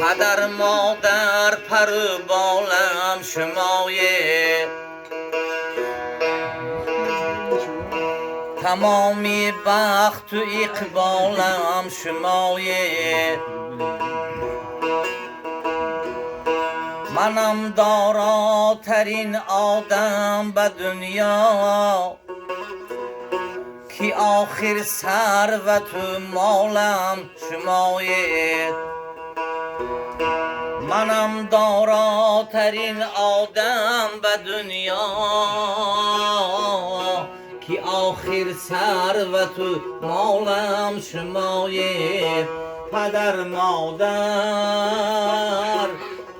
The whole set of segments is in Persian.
پدر مادر پر و بالم شمایه، تمامی بخت و اقبالم شمایه. منم داراترین آدم به دنیا، کی آخر ثروت و مالم شمایه. منم داراترین آدم به دنیا، کی آخر ثروت و مالم شمایه. پدر مادر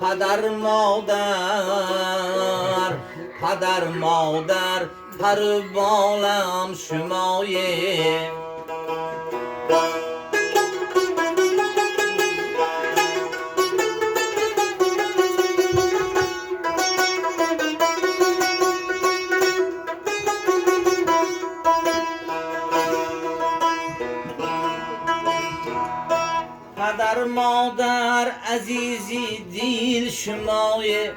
پدر مادر پدر مادر پر و بالم شمایه. پدر مادر عزیزی دیل شمایه،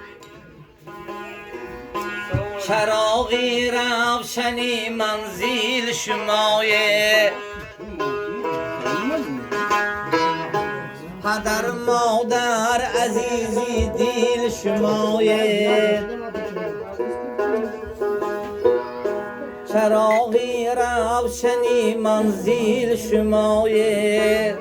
چراغی روشنی منزل شمایه. پدر مادر عزیزی دیل شمایه، چراغی روشنی منزل شمایه.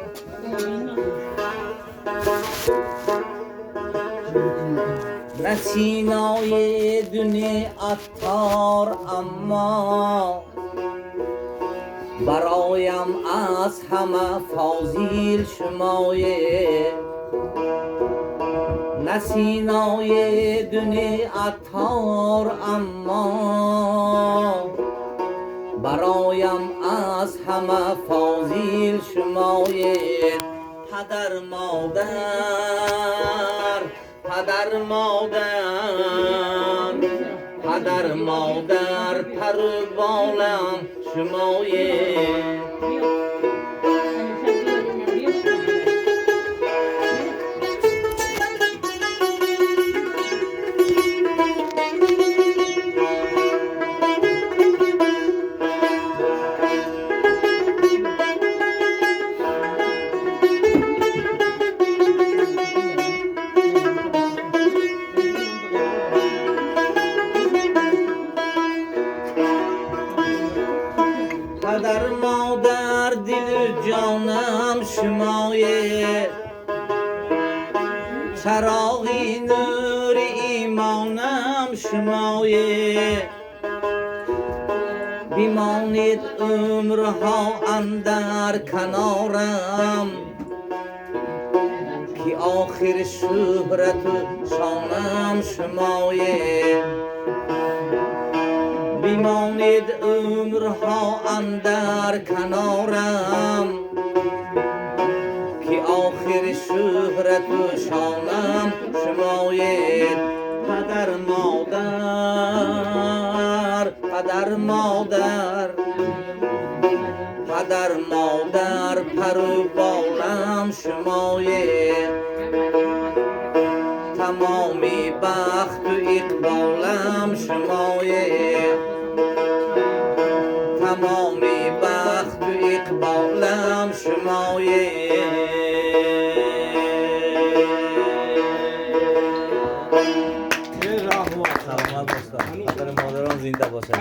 نه سینای دنی عطار اما برایم از همه فاضل شمایه. نه سینای دنی عطار اما برایم از همه فاضل شمایه. پدر مادر پدر مادر پدر مادر پر و بالم شمایه. پدر مادر دل و جانم شمایه، چراغی نور ایمانم شمایه. بیمانید عمرها اندر کنارم، کی آخر شهرت و شانم شمایه. بیمانید عمرها اندر کنارم، کی آخر شهرت و شانم شمایه. پدر مادر پدر مادر پدر مادر پر و بالم شمایه. تمامی بخت و اقبالم شمایه. تمامی بخت و اقبالم شمایه. سلامت باشد. پدر مادران زنده باشد.